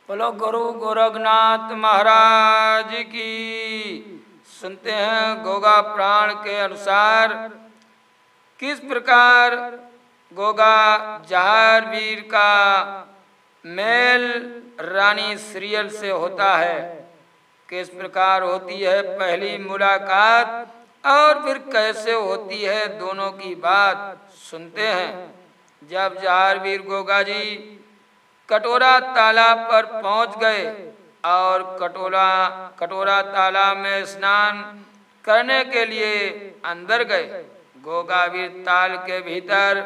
बोलो गुरु गोरखनाथ महाराज की। सुनते हैं गोगा प्राण के अनुसार किस प्रकार गोगा जहार वीर का मेल रानी सीरियल से होता है, किस प्रकार होती है पहली मुलाकात और फिर कैसे होती है दोनों की बात सुनते हैं। जब जहार वीर गोगा जी कटोरा तालाब पर पहुंच गए और कटोरा तालाब में स्नान करने के लिए अंदर गए। गोगा वीर ताल के भीतर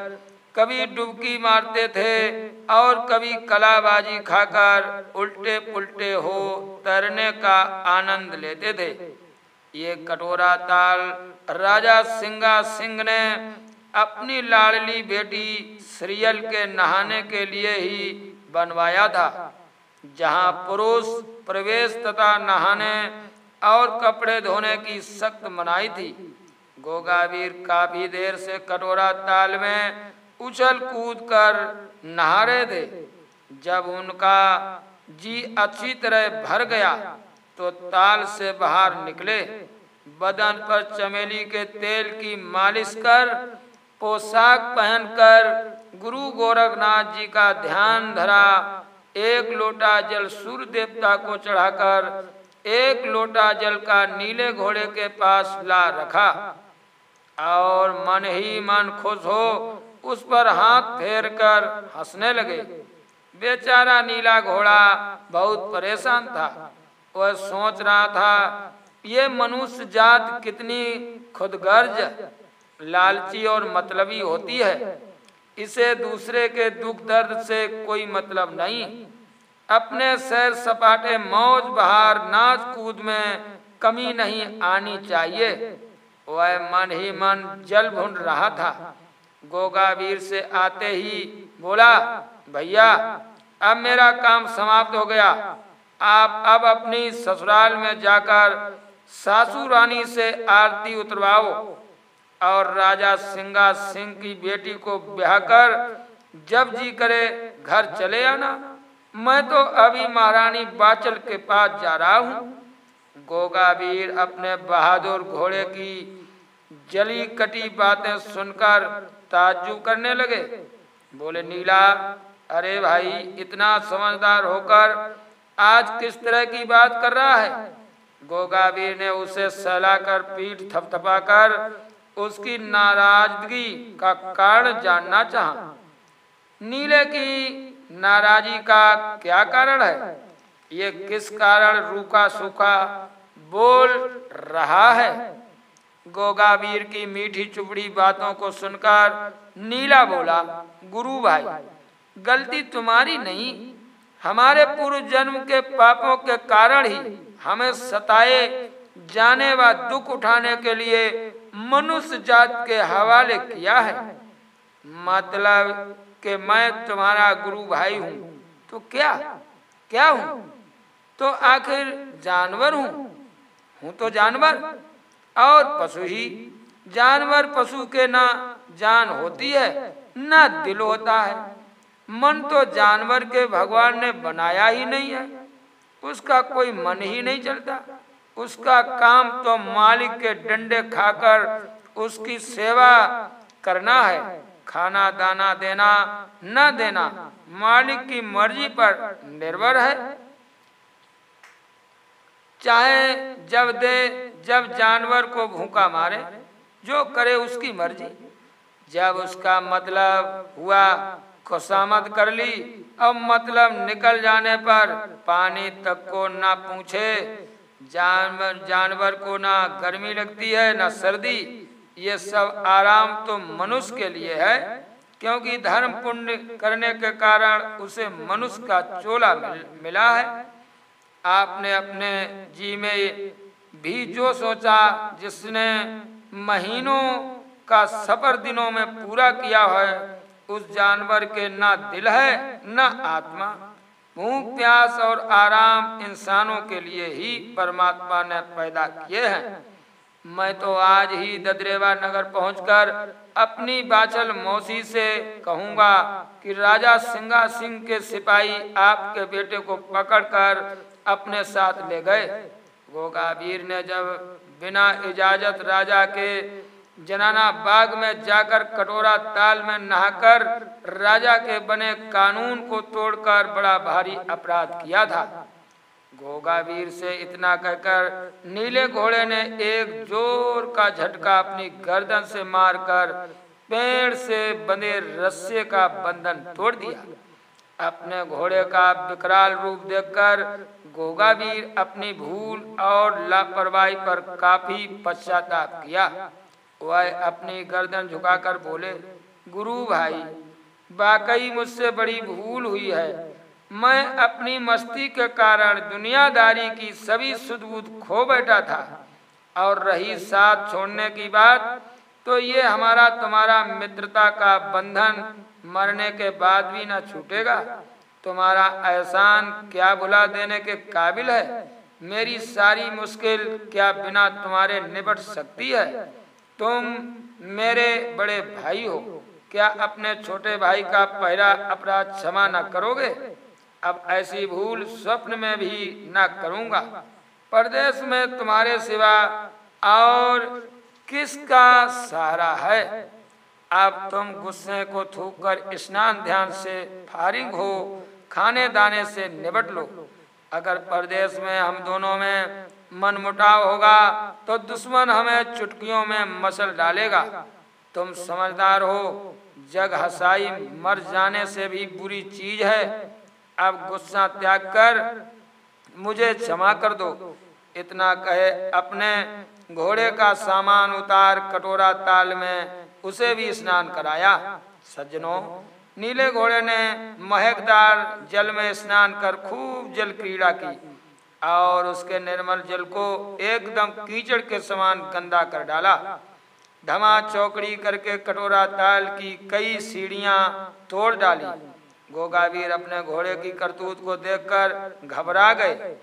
कभी डुबकी मारते थे और कभी कलाबाजी खाकर उल्टे पुल्टे हो तैरने का आनंद लेते थे। ये कटोरा ताल राजा सिंगा सिंह ने अपनी लाडली बेटी सीरियल के नहाने के लिए ही बनवाया था, जहां पुरुष प्रवेश तथा नहाने और कपड़े धोने की सख्त मनाही थी। गोगा वीर काफी देर से कटोरा ताल में उछल कूद कर नहा रहे थे। जब उनका जी अच्छी तरह भर गया तो ताल से बाहर निकले। बदन पर चमेली के तेल की मालिश कर पोशाक पहनकर गुरु गोरखनाथ जी का ध्यान धरा। एक लोटा जल सूर्य देवता को चढ़ाकर एक लोटा जल का नीले घोड़े के पास ला रखा और मन ही मन खुश हो उस पर हाथ फेर कर हंसने लगे। बेचारा नीला घोड़ा बहुत परेशान था। वह सोच रहा था, ये मनुष्य जात कितनी खुदगर्ज, लालची और मतलबी होती है। इसे दूसरे के दुख दर्द से कोई मतलब नहीं। अपने सैर सपाटे मौज बहार नाच कूद में कमी नहीं आनी चाहिए। वह मन ही मन जल भून रहा था। गोगा वीर से आते ही बोला, भैया अब मेरा काम समाप्त हो गया। आप अब अपनी ससुराल में जाकर सासू रानी से आरती उतरवाओ और राजा सिंगा सिंह की बेटी को ब्याह कर जब जी करे घर चले आना। मैं तो अभी महारानी बाचल के पास जा रहा हूँ। गोगा वीर अपने बहादुर घोड़े की जली कटी बातें सुनकर ताज्जुब करने लगे। बोले, नीला, अरे भाई इतना समझदार होकर आज किस तरह की बात कर रहा है। गोगा वीर ने उसे सहलाकर पीठ थपथपाकर उसकी नाराजगी का कारण जानना चाहा। नीले की नाराजी का क्या कारण है? ये किस कारण रूखा सूखा बोल रहा है? गोगा वीर की मीठी चुपड़ी बातों को सुनकर नीला बोला, गुरु भाई गलती तुम्हारी नहीं, हमारे पूर्व जन्म के पापों के कारण ही हमें सताए जाने व दुख उठाने के लिए मनुष्य जात के हवाले किया है। मतलब कि मैं तुम्हारा गुरु भाई हूँ तो क्या हूँ? तो आखिर जानवर हूँ तो जानवर और पशु ही। जानवर पशु के ना जान होती है ना दिल होता है। मन तो जानवर के भगवान ने बनाया ही नहीं है, उसका कोई मन ही नहीं चलता। उसका काम तो मालिक के डंडे खाकर उसकी सेवा करना है। खाना दाना देना न देना मालिक की मर्जी पर निर्भर है। चाहे जब दे, जब जानवर को भूखा मारे, जो करे उसकी मर्जी। जब उसका मतलब हुआ खुशामद कर ली, अब मतलब निकल जाने पर पानी तक को ना पूछे। जानवर को ना गर्मी लगती है ना सर्दी। ये सब आराम तो मनुष्य के लिए है, क्योंकि धर्म पुण्य करने के कारण उसे मनुष्य का चोला मिला है। आपने अपने जी में भी जो सोचा, जिसने महीनों का सफर दिनों में पूरा किया है, उस जानवर के ना दिल है ना आत्मा। भूख प्यास और आराम इंसानों के लिए ही परमात्मा ने पैदा किए हैं। मैं तो आज ही ददरेवा नगर पहुंचकर अपनी बाचल मौसी से कहूंगा कि राजा सिंगा सिंह के सिपाही आपके बेटे को पकड़कर अपने साथ ले गए। गोगावीर ने जब बिना इजाजत राजा के जनाना बाग में जाकर कटोरा ताल में नहाकर राजा के बने कानून को तोड़कर बड़ा भारी अपराध किया था। गोगावीर से इतना कहकर नीले घोड़े ने एक जोर का झटका अपनी गर्दन से मारकर पेड़ से बंधे रस्से का बंधन तोड़ दिया। अपने घोड़े का विकराल रूप देखकर गोगावीर अपनी भूल और लापरवाही पर काफी पश्चाताप किया। वह अपनी गर्दन झुकाकर बोले, गुरु भाई, वाकई मुझसे बड़ी भूल हुई है। मैं अपनी मस्ती के कारण दुनियादारी की सभी सुध बुध खो बैठा था, और रही साथ छोड़ने की बात, तो ये हमारा तुम्हारा मित्रता का बंधन मरने के बाद भी न छूटेगा। तुम्हारा एहसान क्या भुला देने के काबिल है? मेरी सारी मुश्किल क्या बिना तुम्हारे निपट सकती है? तुम मेरे बड़े भाई हो, क्या अपने छोटे भाई का पहला अपराध क्षमा न करोगे? अब ऐसी भूल स्वप्न में भी न करूंगा। परदेश में तुम्हारे सिवा और किसका सहारा है? अब तुम गुस्से को थूककर स्नान ध्यान से फारिग हो, खाने दाने से निबट लो। अगर परदेश में हम दोनों में मनमुटाव होगा तो दुश्मन हमें चुटकियों में मसल डालेगा। तुम समझदार हो, जग हसाई मर जाने से भी बुरी चीज है। अब गुस्सा त्याग कर मुझे क्षमा कर दो। इतना कहे अपने घोड़े का सामान उतार कटोरा ताल में उसे भी स्नान कराया। सज्जनों, नीले घोड़े ने महकदार जल में स्नान कर खूब जल क्रीड़ा की और उसके निर्मल जल को एकदम कीचड़ के समान गंदा कर डाला। धमा चौकड़ी करके कटोरा ताल की कई सीढ़ियां तोड़ डाली। गोगावीर अपने घोड़े की करतूत को देखकर घबरा गए।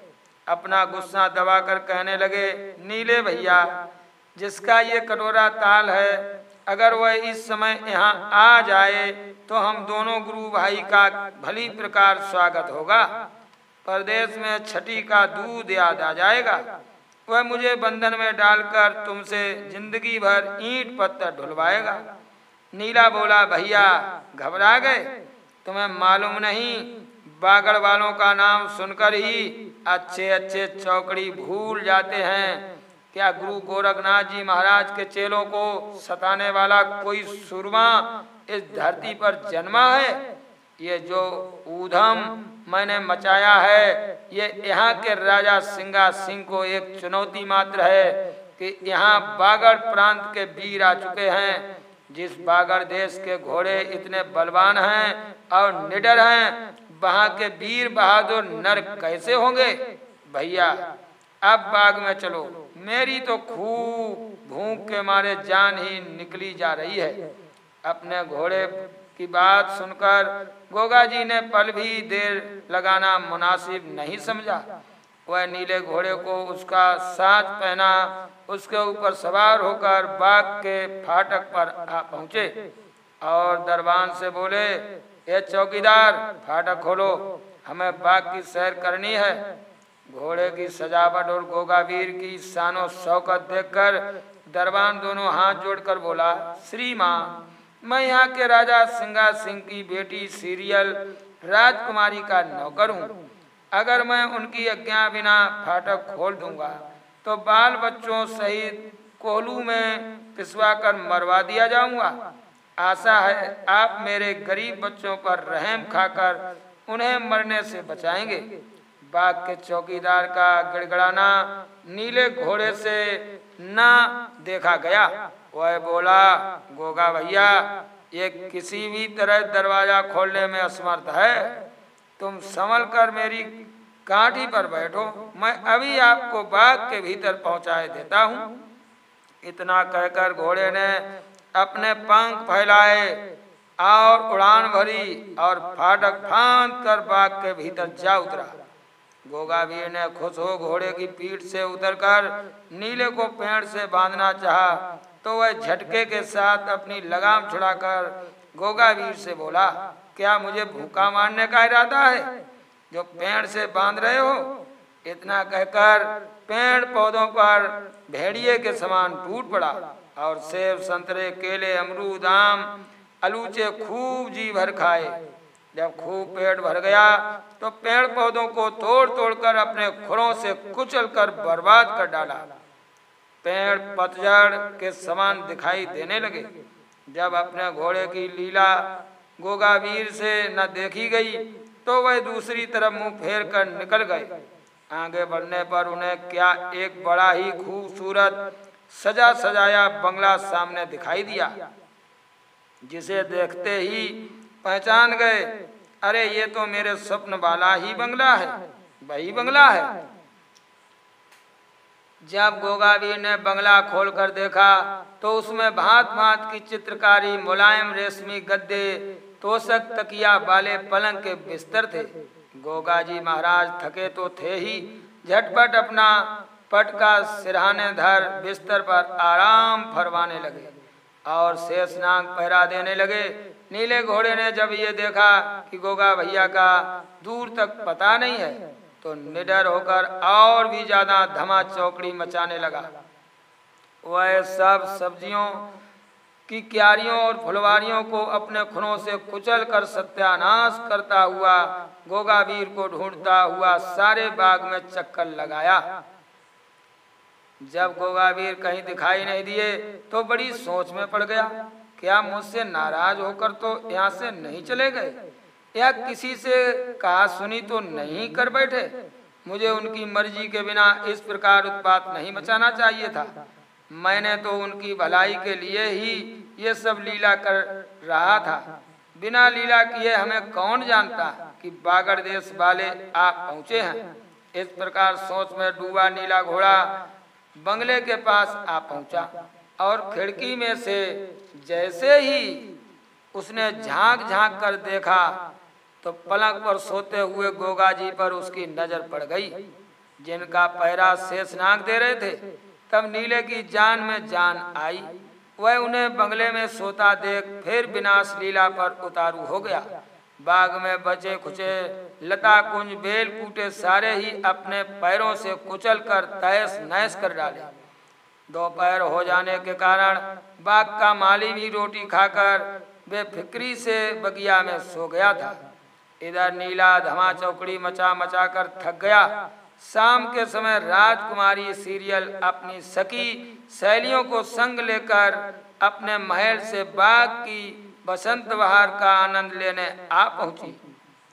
अपना गुस्सा दबाकर कहने लगे, नीले भैया, जिसका ये कटोरा ताल है, अगर वह इस समय यहाँ आ जाए तो हम दोनों गुरु भाई का भली प्रकार स्वागत होगा। परदेश में छठी का दूध याद आ जाएगा। वह मुझे बंधन में डालकर तुमसे जिंदगी भर ईंट पत्थर ढुलवाएगा। नीला बोला, भैया घबरा गए? तुम्हें मालूम नहीं, बागड़ वालों का नाम सुनकर ही अच्छे अच्छे चौकड़ी भूल जाते हैं। क्या गुरु गोरखनाथ जी महाराज के चेलों को सताने वाला कोई सुरमा इस धरती पर जन्मा है? ये जो ऊधम मैंने मचाया है, ये यहाँ के राजा सिंगा सिंह को एक चुनौती मात्र है कि यहाँ बागड़ प्रांत के वीर आ चुके हैं। जिस बागड़ देश के घोड़े इतने बलवान हैं और निडर हैं, वहाँ के वीर बहादुर नर कैसे होंगे? भैया अब बाग में चलो, मेरी तो खूब भूख के मारे जान ही निकली जा रही है। अपने घोड़े की बात सुनकर गोगा जी ने पल भी देर लगाना मुनासिब नहीं समझा। वह नीले घोड़े को उसका साज पहना, उसके ऊपर सवार होकर बाग के फाटक पर आ पहुँचे और दरबान से बोले, ये चौकीदार, फाटक खोलो, हमें बाग की सैर करनी है। घोड़े की सजावट और गोगावीर की शानो शौकत देखकर दरबान दोनों हाथ जोड़कर बोला, श्रीमान, मैं यहाँ के राजा सिंगा सिंह की बेटी सीरियल राजकुमारी का नौकर हूँ। अगर मैं उनकी आज्ञा बिना फाटक खोल दूंगा तो बाल बच्चों सहित कोहलू में पिसवा कर मरवा दिया जाऊंगा। आशा है आप मेरे गरीब बच्चों पर रहम खाकर उन्हें मरने से बचाएंगे। बाग के चौकीदार का गिड़गिड़ाना नीले घोड़े से ना देखा गया। वह बोला, गोगा भैया, ये किसी भी तरह दरवाजा खोलने में असमर्थ है। तुम संभल कर मेरी काठी पर बैठो, मैं अभी आपको बाग के भीतर पहुंचाए देता हूँ। इतना कहकर घोड़े ने अपने पंख फैलाए और उड़ान भरी और फाटक फांद कर बाग के भीतर जा उतरा। गोगावीर ने खुश हो घोड़े की पीठ से उतरकर नीले को पेड़ से बांधना चाहा, तो वह झटके के साथ अपनी लगाम छुड़ाकर गोगावीर से बोला, क्या मुझे भूखा मारने का इरादा है जो पेड़ से बांध रहे हो? इतना कहकर पेड़ पौधों पर भेड़िए के समान टूट पड़ा और सेब, संतरे, केले, अमरूद, आम, अलूचे खूब जी भर खाए। जब खूब पेट भर गया तो पेड़ पौधों को तोड़ तोड़कर अपने खुरों से कुचल कर बर्बाद कर डाला। पेड़ पतझड़ के समान दिखाई देने लगे। जब अपने घोड़े की लीला गोगावीर से न देखी गई तो वह दूसरी तरफ मुंह फेर कर निकल गए। आगे बढ़ने पर उन्हें क्या एक बड़ा ही खूबसूरत सजा सजाया बंगला सामने दिखाई दिया, जिसे देखते ही पहचान गए, अरे ये तो मेरे स्वप्न वाला ही बंगला है, वही बंगला है। जब गोगावीर ने बंगला खोलकर देखा तो उसमें भांत भांत की चित्रकारी, मुलायम रेशमी गद्दे, तोशक, तकिया वाले पलंग के बिस्तर थे। गोगा जी महाराज थके तो थे ही, झटपट अपना पटका सिरहाने धर बिस्तर पर आराम फरमाने लगे और शेषनाग पहरा देने लगे। नीले घोड़े ने जब ये देखा कि गोगा भैया का दूर तक पता नहीं है तो निडर होकर और भी ज्यादा धमा चौकड़ी मचाने लगा। वह सब सब्जियों की क्यारियों और फुलवारियों को अपने खुरों से कुचल कर सत्यानाश करता हुआ गोगावीर को ढूंढता हुआ सारे बाग में चक्कर लगाया। जब गोगावीर कहीं दिखाई नहीं दिए तो बड़ी सोच में पड़ गया, क्या मुझसे नाराज होकर तो यहाँ से नहीं चले गए या किसी से कहा सुनी तो नहीं कर बैठे? मुझे उनकी मर्जी के बिना इस प्रकार उत्पात नहीं मचाना चाहिए था। मैंने तो उनकी भलाई के लिए ही ये सब लीला कर रहा था। बिना लीला किए हमें कौन जानता कि बागड़ देश वाले आप पहुँचे हैं। इस प्रकार सोच में डूबा नीला घोड़ा बंगले के पास आ पहुँचा और खिड़की में से जैसे ही उसने झांक झांक कर देखा तो पलंग पर सोते हुए गोगा जी पर उसकी नजर पड़ गई, जिनका पहरा शेषनाग दे रहे थे। तब नीले की जान में जान आई। वह उन्हें बंगले में सोता देख फिर विनाश लीला पर उतारू हो गया। बाग में बचे खुचे लता कुंज, बेल कूटे सारे ही अपने पैरों से कुचल कर तहस नहस कर डाले। दोपहर हो जाने के कारण बाग का माली भी रोटी खाकर बेफिक्री से बगिया में सो गया था। इधर नीला धमा चौकड़ी मचा मचा कर थक गया। शाम के समय राजकुमारी सीरियल अपनी सखी सहेलियों को संग लेकर अपने महल से बाग की बसंत बहार का आनंद लेने आ पहुंची।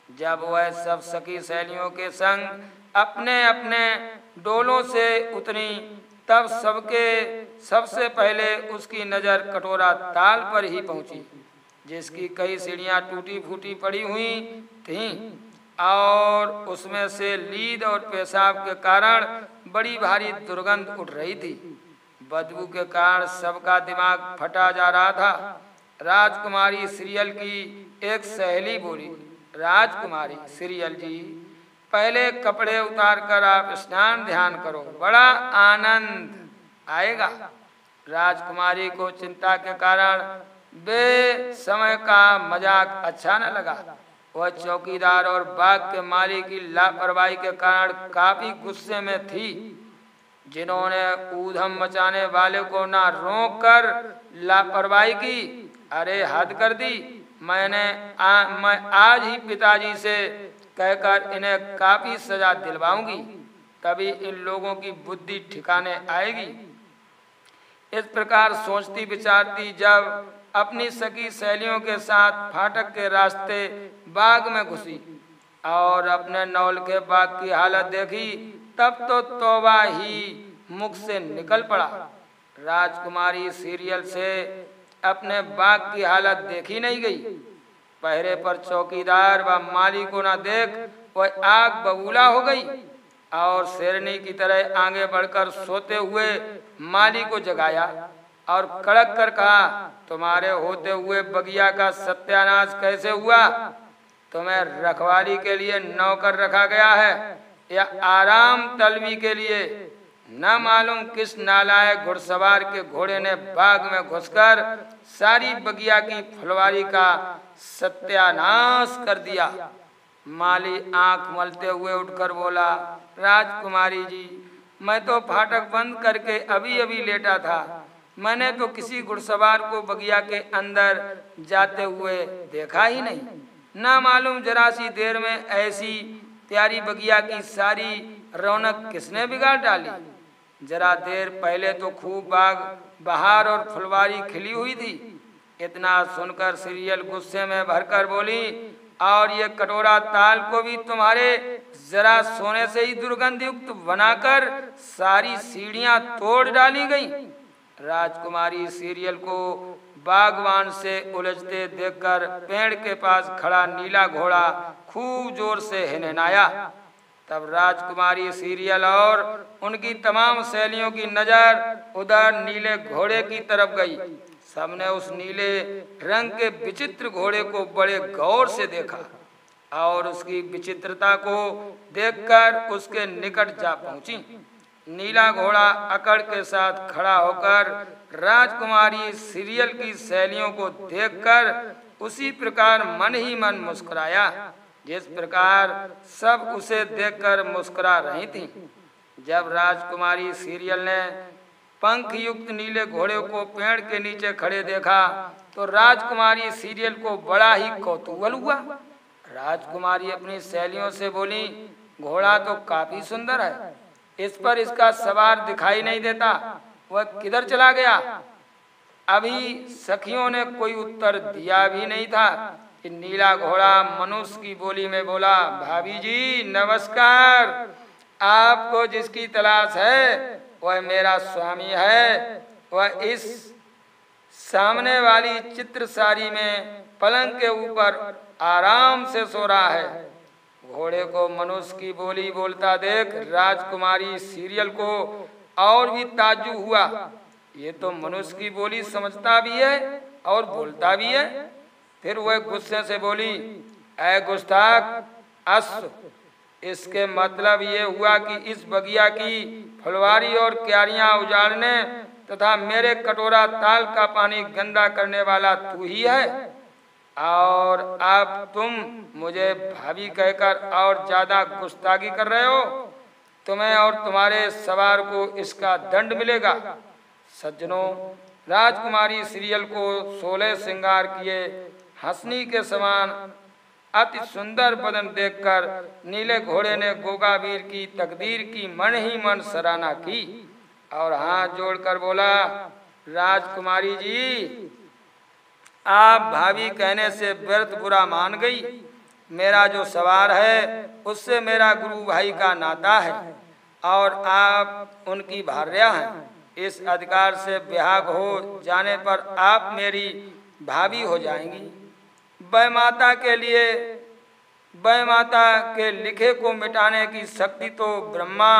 जब वह सब सखी सहेलियों के संग अपने अपने डोलों से उतरी तब सबसे पहले उसकी नज़र कटोरा ताल पर ही पहुंची, जिसकी कई सीढ़ियां टूटी फूटी पड़ी हुई थीं और उसमें से लीद और पेशाब के कारण बड़ी भारी दुर्गंध उठ रही थी। बदबू के कारण सबका दिमाग फटा जा रहा था। राजकुमारी सीरियल की एक सहेली बोली, राजकुमारी सीरियल जी, पहले कपड़े उतार कर आप स्नान ध्यान करो, बड़ा आनंद आएगा। राजकुमारी को चिंता के कारण बे समय का मजाक अच्छा न लगा। वह चौकीदार और बाग के माली की लापरवाही के कारण काफी गुस्से में थी, जिन्होंने ऊधम मचाने वाले को ना रोक कर लापरवाही की। अरे हद कर दी। मैं आज ही पिताजी से कहकर इन्हें काफी सजा दिलवाऊंगी, तभी इन लोगों की बुद्धि ठिकाने आएगी। इस प्रकार सोचती विचारती जब अपनी सखी सहेलियों के साथ फाटक के रास्ते बाग में घुसी और अपने नौल के बाग की हालत देखी तब तो तौबा ही मुख से निकल पड़ा। राजकुमारी सीरियल से अपने बाग की हालत देखी नहीं गई। पहरे पर चौकीदार व माली को न देख वह आग बबूला हो गई और शेरनी की तरह आगे बढ़कर सोते हुए माली को जगाया और कड़क कर कहा, तुम्हारे होते हुए बगिया का सत्यानाश कैसे हुआ? तुम्हें रखवाली के लिए नौकर रखा गया है, या आराम तलबी के लिए न मालूम किस नालायक घुड़सवार के घोड़े ने बाग में घुसकर सारी बगिया की फुलवारी का सत्यानाश कर दिया। माली आंख मलते हुए उठकर बोला, राजकुमारी जी, मैं तो फाटक बंद करके अभी अभी लेटा था। मैंने तो किसी घुड़सवार को बगिया के अंदर जाते हुए देखा ही नहीं। ना मालूम जरा सी देर में ऐसी प्यारी बगिया की सारी रौनक किसने बिगाड़ डाली। जरा देर पहले तो खूब बाग बहार और फुलवारी खिली हुई थी। इतना सुनकर सीरियल गुस्से में भरकर बोली, और ये कटोरा ताल को भी तुम्हारे जरा सोने से ही दुर्गंध युक्त बनाकर सारी सीढ़ियां तोड़ डाली गई। राजकुमारी सीरियल को बागवान से उलझते देखकर पेड़ के पास खड़ा नीला घोड़ा खूब जोर से हिनहिनाया। तब राजकुमारी सीरियल और उनकी तमाम सहेलियों की नजर उधर नीले घोड़े की तरफ गई। सबने उस नीले रंग के विचित्र घोड़े को बड़े गौर से देखा और उसकी विचित्रता को देखकर उसके निकट जा पहुंची। नीला घोड़ा अकड़ के साथ खड़ा होकर राजकुमारी सीरियल की सहेलियों को देखकर उसी प्रकार मन ही मन मुस्कुराया जिस प्रकार सब उसे देखकर मुस्कुरा रही थीं। जब राजकुमारी सीरियल ने पंख युक्त नीले घोड़े को पेड़ के नीचे खड़े देखा तो राजकुमारी सीरियल को बड़ा ही कौतूहल हुआ। राजकुमारी अपनी सहेलियों से बोली, घोड़ा तो काफी सुंदर है, इस पर इसका सवार दिखाई नहीं देता, वह किधर चला गया। अभी सखियों ने कोई उत्तर दिया भी नहीं था कि नीला घोड़ा मनुष्य की बोली में बोला, भाभी जी नमस्कार, आपको जिसकी तलाश है वह मेरा स्वामी है। वह इस सामने वाली चित्र सारी में पलंग के ऊपर आराम से सो रहा है। घोड़े को मनुष्य की बोली बोलता देख राजकुमारी सीरियल को और भी ताज्जुब हुआ। ये तो मनुष्य की बोली समझता भी है और बोलता भी है। फिर वह गुस्से से बोली, ऐ गुस्ताख अश्व, इसके मतलब ये हुआ कि इस बगिया की फुलवारी और क्यारियां उजाड़ने तथा मेरे कटोरा ताल का पानी गंदा करने वाला तू ही है, और अब तुम मुझे भाभी कहकर और ज्यादा गुस्ताखी कर रहे हो। तुम्हें और तुम्हारे सवार को इसका दंड मिलेगा। सज्जनों, राजकुमारी सीरियल को 16 श्रृंगार किए हंसनी के समान अति सुंदर बदन देखकर नीले घोड़े ने गोगावीर की तकदीर की मन ही मन सराहना की और हाथ जोड़कर बोला, राजकुमारी जी, आप भाभी कहने से व्यर्थ बुरा मान गई। मेरा जो सवार है उससे मेरा गुरु भाई का नाता है और आप उनकी भार्या हैं। इस अधिकार से ब्याह हो जाने पर आप मेरी भाभी हो जाएंगी। वह माता के लिखे को मिटाने की शक्ति तो ब्रह्मा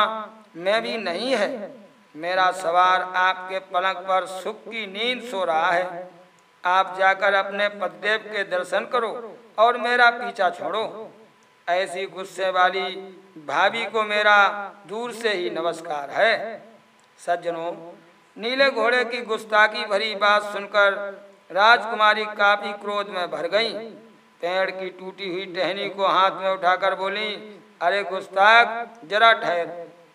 में भी नहीं है। मेरा सवार आपके पलंग पर सुख की नींद सो रहा है। आप जाकर अपने पतिदेव के दर्शन करो और मेरा पीछा छोड़ो। ऐसी गुस्से वाली भाभी को मेरा दूर से ही नमस्कार है। सज्जनों, नीले घोड़े की गुस्ताखी भरी बात सुनकर राजकुमारी काफी क्रोध में भर गई। पेड़ की टूटी हुई टहनी को हाथ में उठाकर बोली, अरे गुस्ताख, जरा ठहर,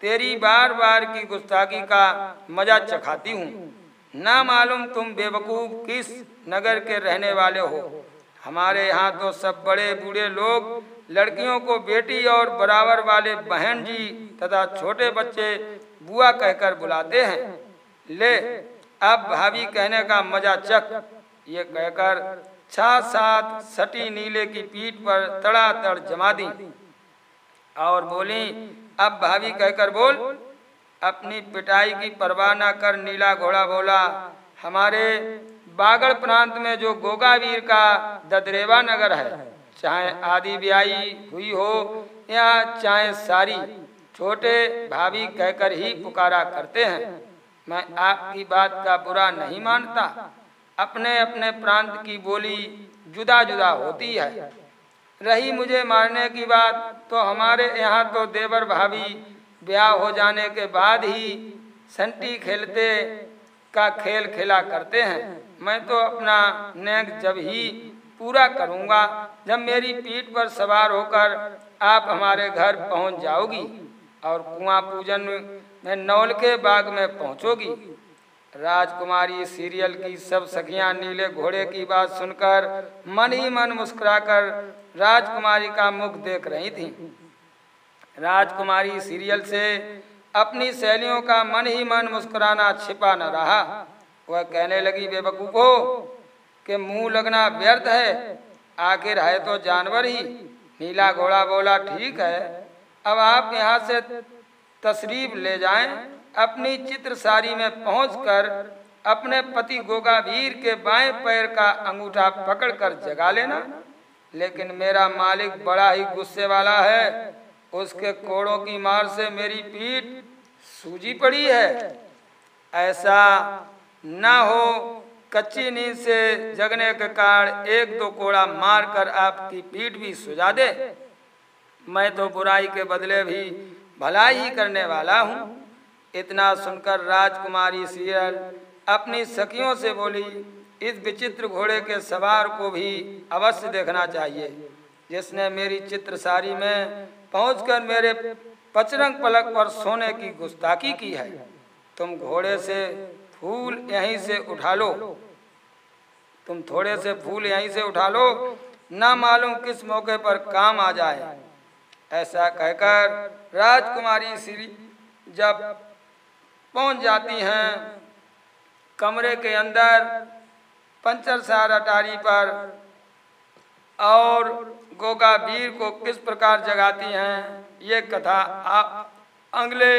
तेरी बार बार की गुस्ताखी का मजा चखाती हूँ। ना मालूम तुम बेवकूफ किस नगर के रहने वाले हो। हमारे यहाँ तो सब बड़े बूढ़े लोग लड़कियों को बेटी और बराबर वाले बहन जी तथा छोटे बच्चे बुआ कहकर बुलाते हैं। ले, अब भाभी कहने का मजा चख। ये कहकर 6-7 सटी नीले की पीठ पर तड़ातड़ जमा दी और बोली, अब भाभी कहकर बोल। अपनी पिटाई की परवाह न कर नीला घोड़ा बोला, हमारे बागड़ प्रांत में जो गोगावीर का ददरेवा नगर है, चाहे आदि ब्याई हुई हो या चाहे सारी, छोटे भाभी कहकर ही पुकारा करते हैं। मैं आपकी बात का बुरा नहीं मानता। अपने अपने प्रांत की बोली जुदा जुदा होती है। रही मुझे मारने की बात, तो हमारे यहाँ तो देवर भाभी ब्याह हो जाने के बाद ही संटी खेलते का खेल खेला करते हैं। मैं तो अपना नेक जब ही पूरा करूँगा जब मेरी पीठ पर सवार होकर आप हमारे घर पहुँच जाओगी और कुआं पूजन में नौल के बाग में पहुँचोगी। राजकुमारी सीरियल की सब सखियां नीले घोड़े की बात सुनकर मन ही मन मुस्कुराकर राजकुमारी का मुख देख रही थीं। राजकुमारी सीरियल से अपनी सहेलियों का मन ही मन मुस्कुराना छिपा न रहा। वह कहने लगी, बेवकूफो के मुंह लगना व्यर्थ है, आखिर है तो जानवर ही। नीला घोड़ा बोला, ठीक है, अब आप यहाँ से तशरीफ ले जाएं। अपनी चित्र सारी में पहुंचकर अपने पति गोगावीर के बाएं पैर का अंगूठा पकड़कर जगा लेना। लेकिन मेरा मालिक बड़ा ही गुस्से वाला है, उसके कोड़ों की मार से मेरी पीठ सूजी पड़ी है। ऐसा ना हो कच्ची नींद से जगने के कारण एक दो कोड़ा मारकर आपकी पीठ भी सुझा दे। मैं तो बुराई के बदले भी भलाई ही करने वाला हूँ। इतना सुनकर राजकुमारी सीरियल अपनी सखियों से बोली, इस विचित्र घोड़े के सवार को भी अवश्य देखना चाहिए, जिसने मेरी चित्र सारी में पहुंचकर मेरे पचरंग पलक पर सोने की गुस्ताखी की है। तुम घोड़े से फूल यहीं से उठा लो, तुम थोड़े से फूल यहीं से उठा लो, ना मालूम किस मौके पर काम आ जाए। ऐसा कहकर राजकुमारी श्री जब पहुंच जाती हैं कमरे के अंदर पंचर सार अटारी पर और गोगावीर को किस प्रकार जगाती हैं, ये कथा आप अगले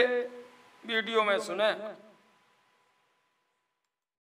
वीडियो में सुने।